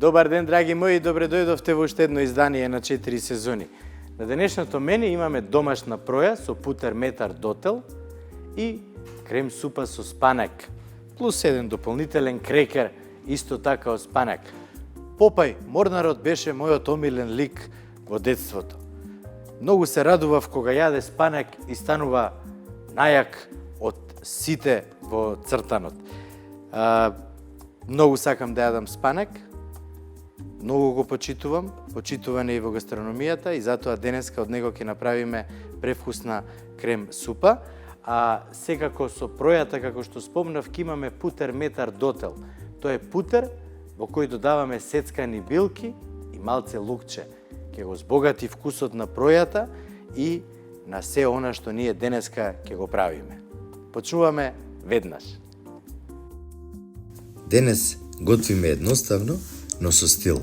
Добар ден, драги мои, добре дојдовте во уште едно издание на 4 сезони. На денешното мене имаме домашна проја со путер метар дотел и крем супа со спанак, плюс еден дополнителен крекер, исто така од спанак. Попај, Морнарот беше мојот омилен лик во детството. Многу се радував кога јаде спанак и станува најак од сите во цртанот. Многу сакам да јадам спанак, многу го почитувам, почитуван е и во гастрономијата и затоа денеска од него ќе направиме превкусна крем супа, а секако со пројата, како што спомнав, ќе имаме путер метар дотел. Тоа е путер во кој додаваме сецкани билки и малце лукче. Ќе го збогати вкусот на пројата и на се она што ние денеска ќе го правиме. Почнуваме веднаш. Денес готвиме едноставно, но со стил.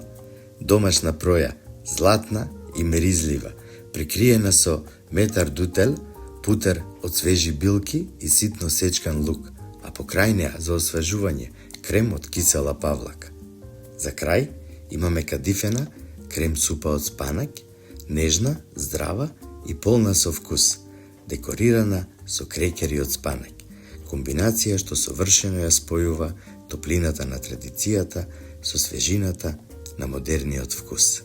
Домашна проја, златна и меризлива, прикриена со метар дутел, путер од свежи билки и ситно сечкан лук, а по крај неа за освежување крем од кисела павлака. За крај имаме кадифена крем супа од спанак, нежна, здрава и полна со вкус, декорирана со крекери од спанак. Комбинација што совршено ја спојува топлината на традицијата со свежината на модерниот вкус.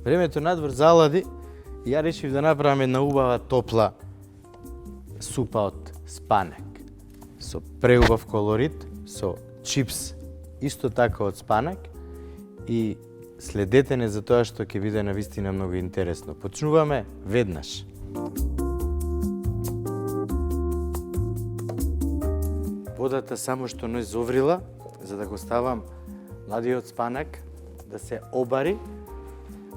Времето надвор залади и ја решив да направам една убава топла супа од спанак. Со преубав колорит, со чипс исто така од спанак и следете не за тоа што ќе биде навистина многу интересно. Почнуваме веднаш. Водата само што не зоврила, за да го ставам младиот спанак да се обари,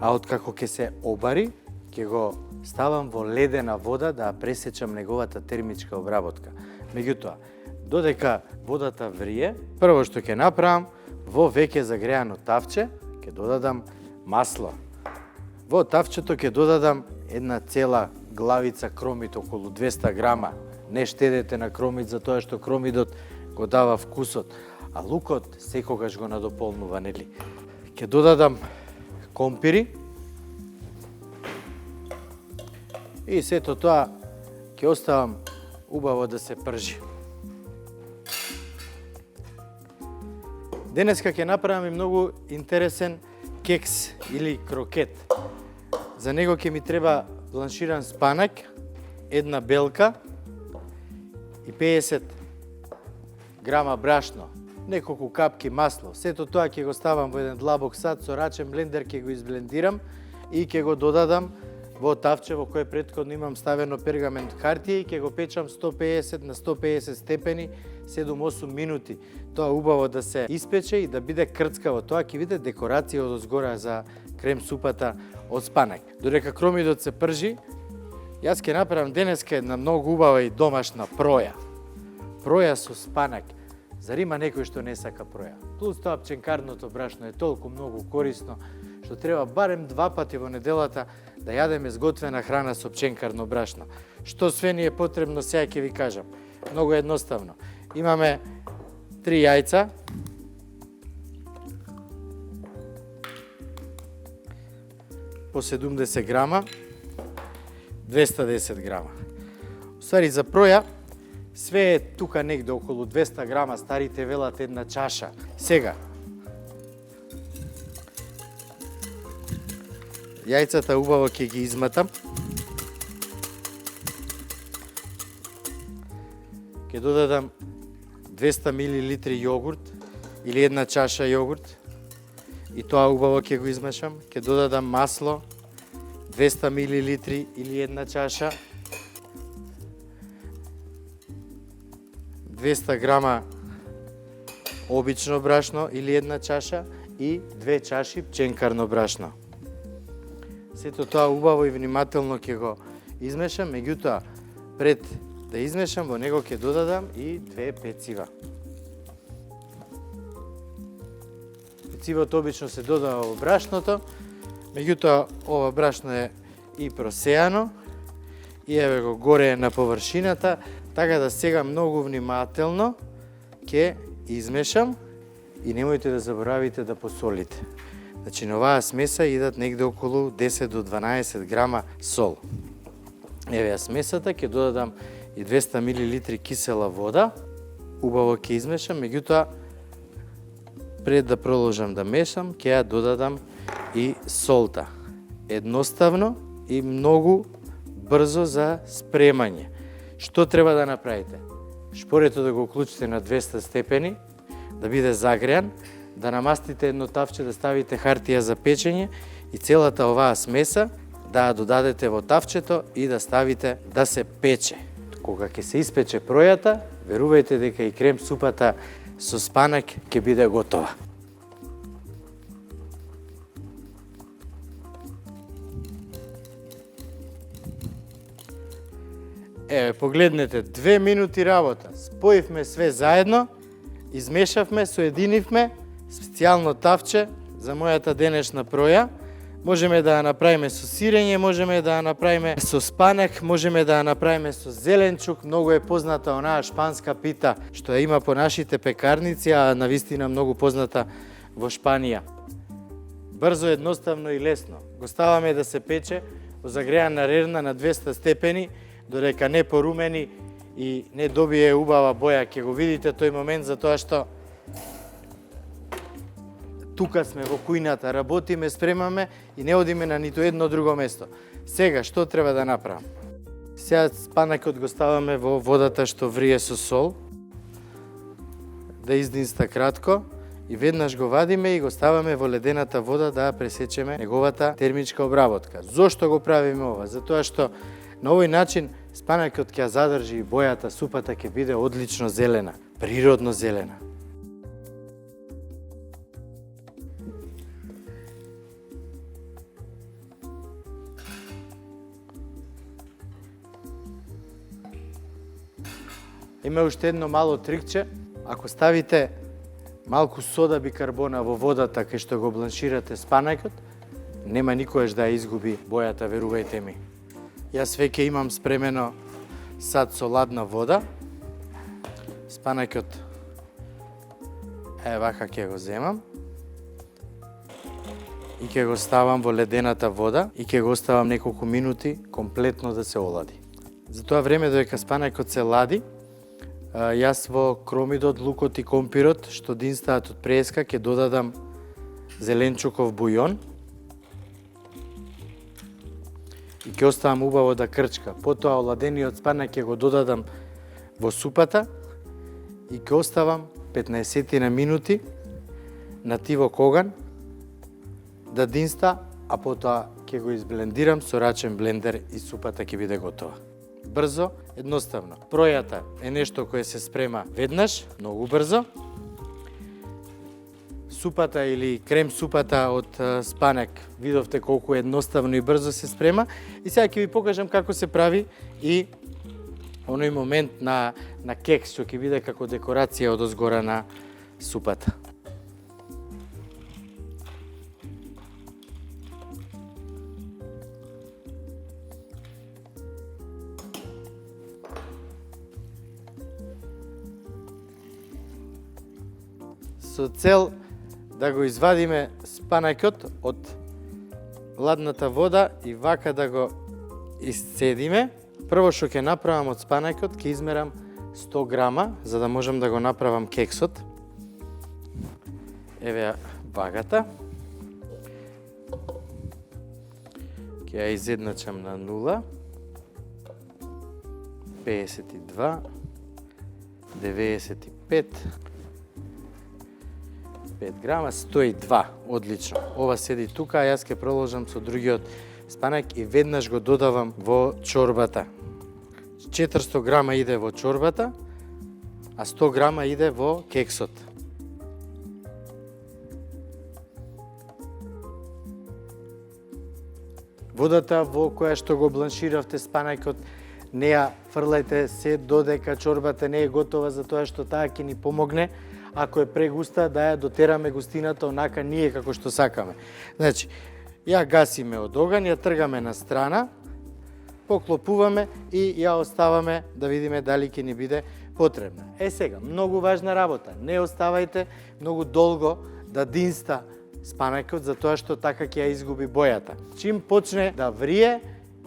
а откако ќе се обари, ќе го ставам во ледена вода да пресечам неговата термичка обработка. Меѓутоа, додека водата врие, прво што ќе направам, во веќе загреано тавче ќе додадам масло. Во тавчето ќе додадам една цела главица кромит, околу 200 грама. Не штедете на кромит, затоа што кромидот го дава вкусот, а лукот секогаш го надополнува, нели? Ќе додадам компири и сето тоа ќе оставам убаво да се пржи. Денеска ќе направам и многу интересен кекс или крокет. За него ќе ми треба бланширан спанак, една белка и 50 грама брашно, неколку капки масло. Сето тоа ќе го ставам во еден длабок сад со рачен блендер, ќе го изблендирам и ќе го додадам во тавче во кое претходно имам ставено пергамент хартија и ќе го печам 150 на 150 степени 7-8 минути. Тоа убаво да се испече и да биде крцкаво. Тоа ќе биде декорација од озгора за крем супата од спанак. Додека кромидот се пржи, јас ќе направам денеска една многу убава и домашна проја. Проја со спанак. Зар има некој што не сака проја? Плюс тоа пченкарното брашно е толку многу корисно, што треба барем 2 пати во неделата да јадеме сготвена храна со пченкарно брашно. Што све ни е потребно, сега ќе ви кажам. Многу едноставно. Имаме 3 јајца, по 70 грама, 210 грама. Ствари, за проја, све е тука негде околу 200 грама, старите велат една чаша. Сега, јајцата убаво ќе ги изматам. Ќе додадам 200 мл јогурт или една чаша јогурт и тоа убаво ќе го измешам. Ќе додадам масло 200 мл или една чаша, 200 грама обично брашно или една чаша и 2 чаши пченкарно брашно. Сето тоа убаво и внимателно ќе го измешам, меѓутоа пред да измешам во него ќе додадам и 2 пецива. Пецивото обично се додава во брашното, меѓутоа ова брашно е и просеано и еве го горе на површината, така да сега многу внимателно ќе измешам и немојте да заборавите да посолите. Значи на оваа смеса идат негде околу 10 до 12 грама сол. Еве ја смесата, ќе додадам и 200 мл кисела вода. Убаво ќе измешам, меѓутоа пред да продолжам да мешам, ќе ја додадам и солта. Едноставно и многу брзо за спремање. Што треба да направите? Шпорето да го уклучите на 200 степени, да биде загреан, да намастите едно тавче, да ставите хартија за печење и целата оваа смеса да ја додадете во тавчето и да ставите да се пече. Кога ќе се испече пројата, верувајте дека и крем супата со спанак ќе биде готова. Еве, погледнете, 2 минути работа. Споивме све заедно, измешавме, соединивме, специјално тавче за мојата денешна проја. Можеме да ја направиме со сирење, можеме да ја направиме со спанак, можеме да ја направиме со зеленчук. Многу е позната онаа шпанска пита што ја има по нашите пекарници, а навистина многу позната во Шпанија. Брзо, едноставно и лесно. Го ставаме да се пече во загреана рерна на 200 степени, додека не порумени и не добие убава боја. Ќе го видите тој момент, затоа што тука сме во кујната, работиме, спремаме и не одиме на ниту едно друго место. Сега, што треба да направам? Сега спанакот го ставаме во водата што врие со сол, да издинста кратко и веднаш го вадиме и го ставаме во ледената вода да пресечеме неговата термичка обработка. Зошто го правиме ова? Затоа што на овој начин спанакот ќе задржи и бојата, супата ќе биде одлично зелена, природно зелена. Има уште едно мало трикче. Ако ставите малку сода бикарбона во водата кај што го бланширате спанакот, нема никогаш да ја изгуби бојата, верувајте ми. Јас веќе имам спремено сад со ладна вода. Спанакот вака ќе го земам и ќе го ставам во ледената вода и ќе го оставам неколку минути комплетно да се олади. За тоа време додека спанакот се лади, јас во кромидот, лукот и компирот што динстаат од преска ќе додадам зеленчуков бујон и ќе оставам убаво да крчка. Потоа оладениот спанак ќе го додадам во супата и ќе оставам 15 на минути на тивок оган да динста, а потоа ќе го изблендирам со рачен блендер и супата ќе биде готова. Брзо, едноставно. Пројата е нешто кое се спрема веднаш, многу брзо. Супата или крем супата од спанак, видовте колку едноставно и брзо се спрема. И сега ќе ви покажам како се прави и оној момент на кекс, што ќе биде како декорација од озгора на супата. Со цел да го извадиме спанакот од ладната вода и вака да го исцедиме, прво што ќе направам од спанакот, ќе измерам 100 грама, за да можам да го направам кексот. Еве ја вагата. Ќе ја изедначам на 0, 52, 95, 5 грама, 102, одлично. Ова седи тука, а јас ќе продолжам со другиот спанак и веднаш го додавам во чорбата. 400 грама иде во чорбата, а 100 грама иде во кексот. Водата во која што го бланширавте спанакот, не ја фрлајте се додека чорбата не е готова, затоа што таа ќе ни помогне, ако е прегуста, да ја дотераме густината онака ние како што сакаме. Значи, ја гасиме од оган, ја тргаме на страна, поклопуваме и ја оставаме да видиме дали ќе ни биде потребна. Сега, многу важна работа, не оставајте многу долго да динста спанакот, затоа што така ќе ја изгуби бојата. Чим почне да врие,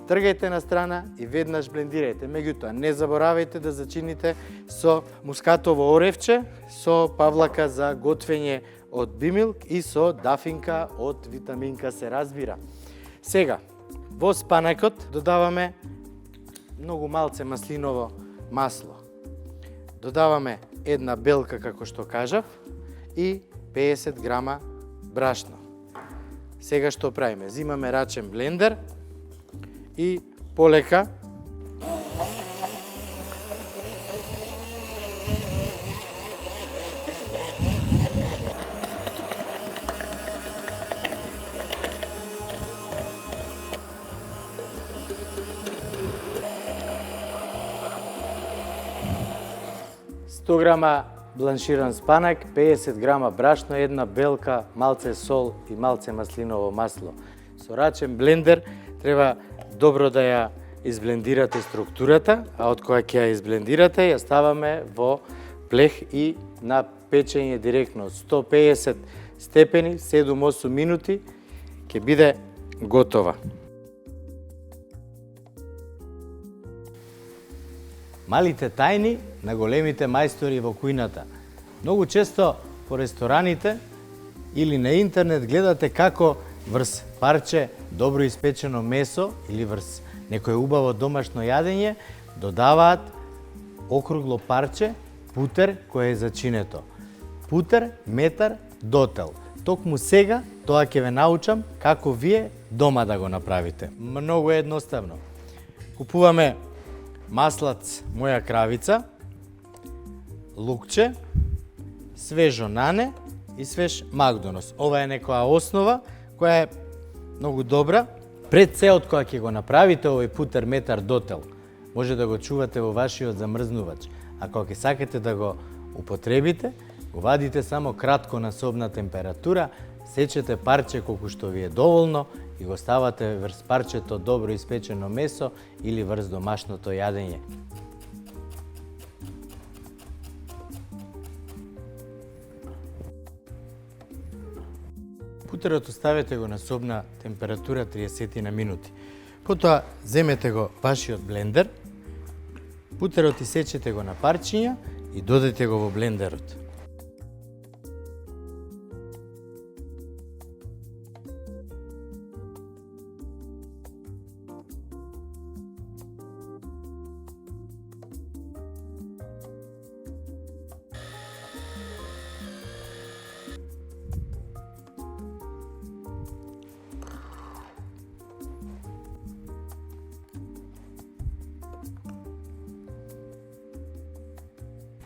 тргајте на страна и веднаш блендирајте. Меѓутоа, не заборавајте да зачините со мускатово оревче, со павлака за готвење од бимилк и со дафинка од витаминка се разбира. Сега, во спанакот додаваме многу малце маслиново масло. Додаваме една белка, како што кажав, и 50 грама брашно. Сега што правиме? Зимаме рачен блендер и полека грама бланширан спанак, 50 грама брашно, една белка, малце сол и малце маслиново масло. Со рачен блендер треба добро да ја изблендирате структурата, а од која ќе ја изблендирате, ја ставаме во плех и на печење директно 150 степени, 7-8 минути, ќе биде готова. Малите тајни на големите мајстори во кујната. Многу често по рестораните или на интернет гледате како врз парче добро испечено месо или врз некое убаво домашно јадење додаваат округло парче путер кој е зачинето. Путер, метар, дотел. Токму сега тоа ќе ве научам како вие дома да го направите. Многу едноставно. Купуваме маслац моја кравица, лукче, свежо нане и свеж Макдонос. Ова е некоја основа која е многу добра. Пред се од која ќе го направите овој путер, метар, дотел, може да го чувате во вашиот замрзнувач. А кога ќе сакате да го употребите, го вадите само кратко на собна температура, сечете парче колку што ви е доволно и го ставате врз парчето добро испечено месо или врз домашното јадење. Путерот оставете го на собна температура 30 на минути. Потоа земете го вашиот блендер, путерот исечете го на парчиња и додете го во блендерот.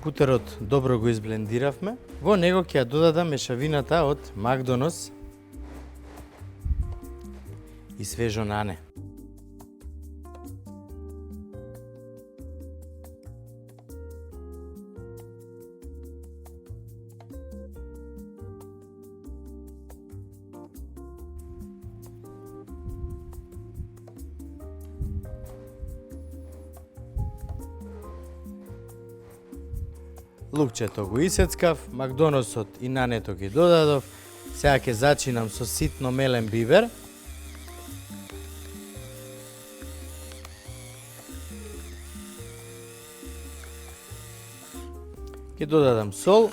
Путерот добро го изблендиравме. Во него ќе ја додадам мешавината од Макдонос и свежо нане. Лукчето го исецкав, Макдоносот и нането ги додадов. Сега ќе зачинам со ситно мелен бибер. Ќе додадам сол.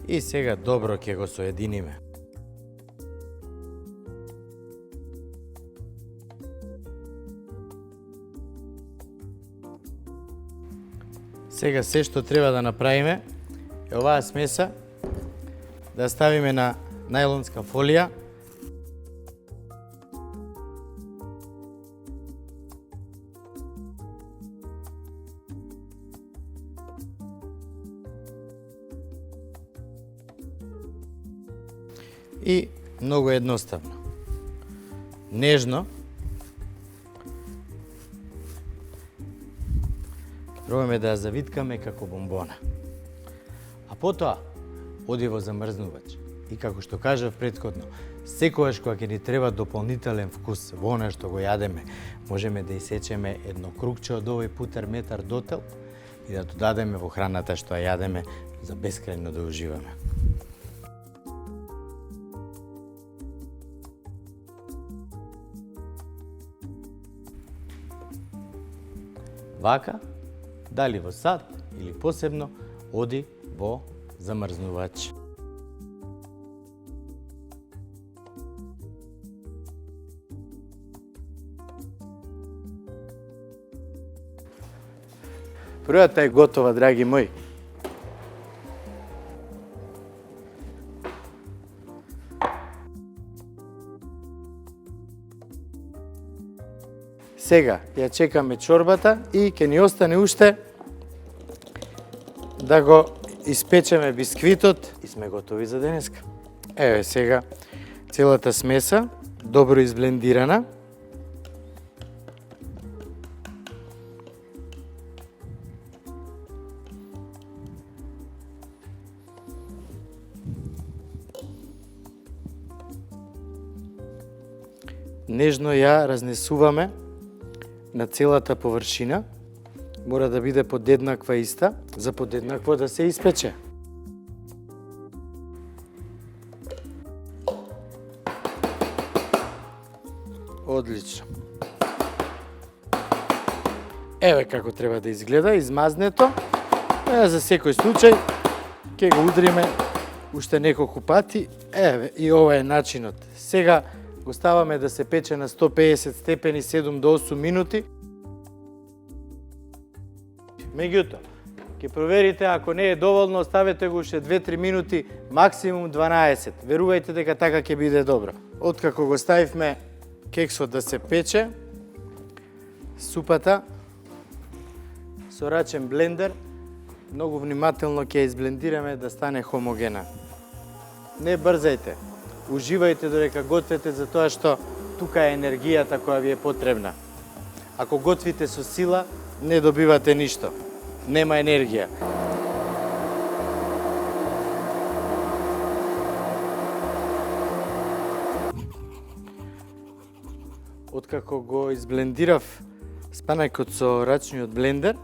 И сега добро ќе го соединиме. Сега се што треба да направиме е оваа смеса да ја ставиме на најлонска фолија. И многу едноставно. Нежно. Пробаме да ја завиткаме како бомбона. А потоа оди во замрзнувач. И како што кажав претходно, секогаш кога ќе ни треба дополнителен вкус во она што го јадеме, можеме да исечеме едно кругче од овој путер метар дотел и да додадеме во храната што ја јадеме за бескрајно да уживаме. Вака, дали во сад или посебно, оди во замрзнувач. Првата е готова, драги мои. Сега ја чекаме чорбата и ќе ни остане уште да го испечеме бисквитот и сме готови за денеска. Еве сега целата смеса, добро изблендирана. Нежно ја разнесуваме на целата површина. Мора да биде подеднаква иста, за подеднакво да се испече. Одлично. Еве како треба да изгледа, измазнето. За секој случај ќе го удриме уште неколку пати. Еве, и ова е начинот. Сега го ставаме да се пече на 150 степени 7 до 8 минути. Меѓутоа, ќе проверите, ако не е доволно, оставете го уште 2-3 минути, максимум 12. Верувајте дека така ќе биде добро. Откако го ставивме кексот да се пече, супата со рачен блендер, многу внимателно ќе изблендираме да стане хомогена. Не брзајте. Уживајте додека готвите, затоа што тука е енергијата која ви е потребна. Ако готвите со сила, не добивате ништо. Нема енергија. Откако го изблендирав спанакот со рачниот блендер,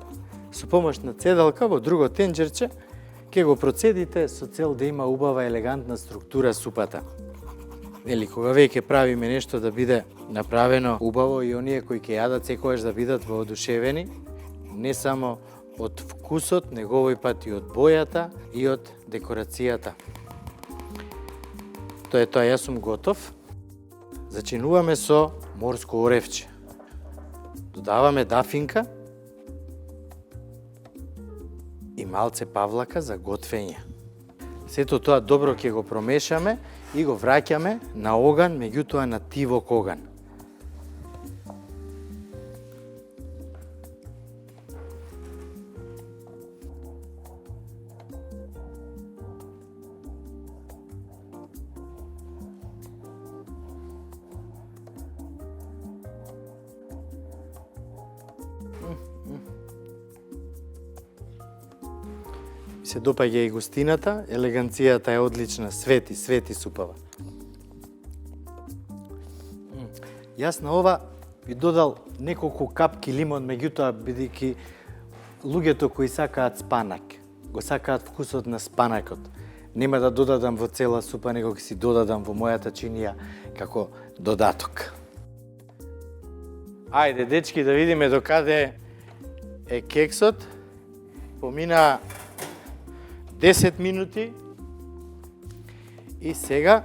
со помош на цедалка во друго тенџерче, ќе го процедите со цел да има убава елегантна структура супата. Нели, кога веќе правиме нешто да биде направено убаво и оние кои ќе јадат секогаш да бидат воодушевени, не само од вкусот, него овој пат и од бојата и од декорацијата. Тоа е тоа, јас сум готов. Зачинуваме со морско оревче. Додаваме дафинка и малце павлака за готвење. Сето тоа добро ќе го промешаме и го враќаме на оган, меѓутоа на тивок оган. Се допаѓа и густината, елеганцијата е одлична, свети супава. Јас на ова би додал неколку капки лимон, меѓутоа бидејќи луѓето кои сакаат спанак, го сакаат вкусот на спанакот, нема да додадам во цела супа, него ќе си додадам во мојата чинија како додаток. Ајде, дечки, да видиме докаде е кексот. Помина 10 минути и сега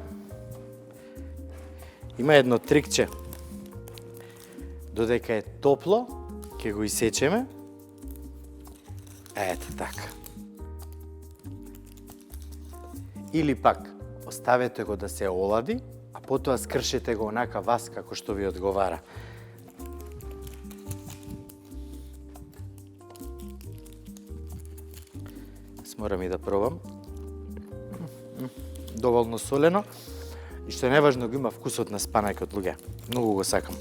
има едно трикче. Додека е топло, ќе го исечеме. Ето така. Или пак, оставете го да се олади, а потоа скршете го онака вас како што ви одговара. Морам и да пробам. Доволно солено. И што е најважно, го има вкусот на спанакот, луѓе. Многу го сакам.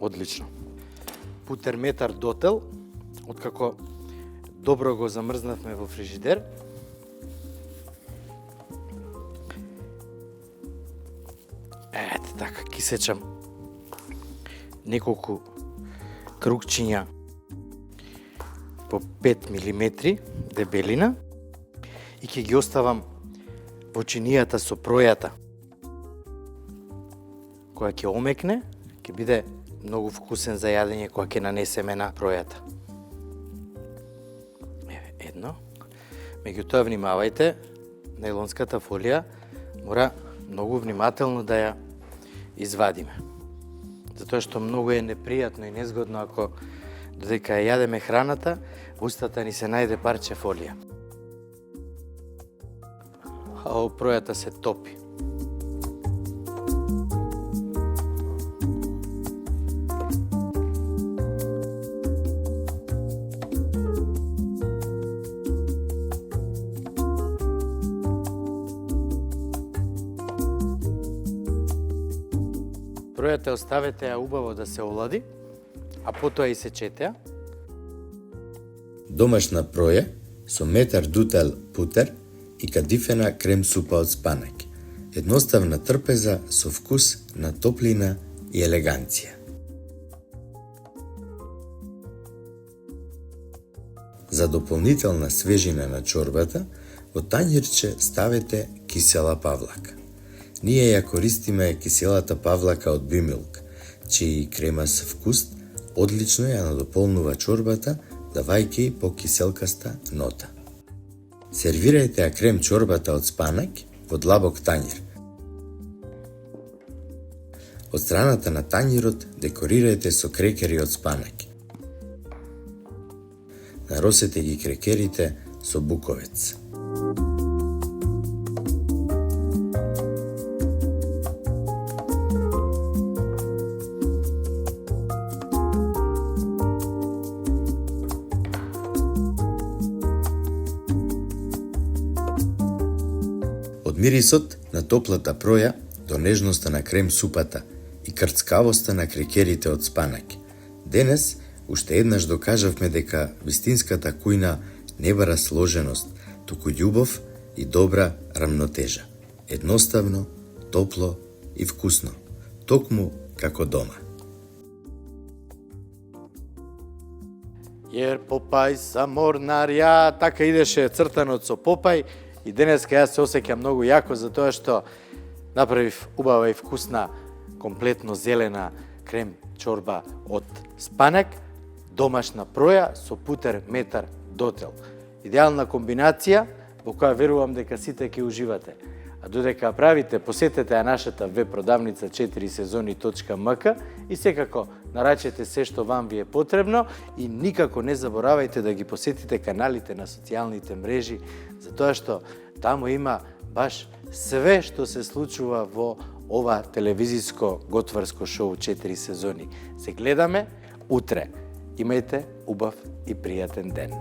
Одлично. Путер метар дотел, откако добро го замрзнавме во фрижидер. Ете така, ки сечам неколку крукчиња по 5 мм дебелина и ќе ги оставам во чинијата со пројата. Која ќе омекне, ќе биде многу вкусен за јадење кога ќе нанесеме на пројата. Еве, едно. Меѓутоа, внимавајте, најлонската фолија мора многу внимателно да ја извадиме. Затоа што многу е непријатно и незгодно ако додека ја јадеме храната, во устата ни се најде парче фолија. А пројата се топи. Пројата оставете ја убаво да се олади, а потоа и сечете ја. Домашна проја со метар дутел путер и кадифена крем супа од спанак. Едноставна трпеза со вкус на топлина и елеганција. За дополнителна свежина на чорбата, во тањирче ставете кисела павлака. Ние ја користиме киселата павлака од Бимилк, чиј кремас вкус одлично ја надополнува чорбата, давајќи и по киселкаста нота. Сервирајте ја крем чорбата од спанак во длабок тањир. Од страната на тањирот декорирајте со крекери од спанак. Наросете ги крекерите со буковец. Од мирисот на топлата проја до нежноста на крем супата и крцкавоста на крекерите од спанак. Денес уште еднаш докажавме дека вистинската кујна не бара сложеност, туку љубов и добра рамнотежа. Едноставно, топло и вкусно, токму како дома. Јер Попај са морнарја, така идеше цртанот со Попај и денеска јас се осеќам многу јако за тоа што направив убава и вкусна, комплетно зелена крем чорба од спанак, домашна проја со путер метар дотел. Идеална комбинација во која верувам дека сите ќе уживате. А додека правите, посетете ја нашата веб продавница 4сезони.мк и секако нарачете се што вам ви е потребно и никако не заборавајте да ги посетите каналите на социјалните мрежи, затоа што таму има баш све што се случува во ова телевизиско готварско шоу 4 сезони. Се гледаме утре. Имајте убав и пријатен ден.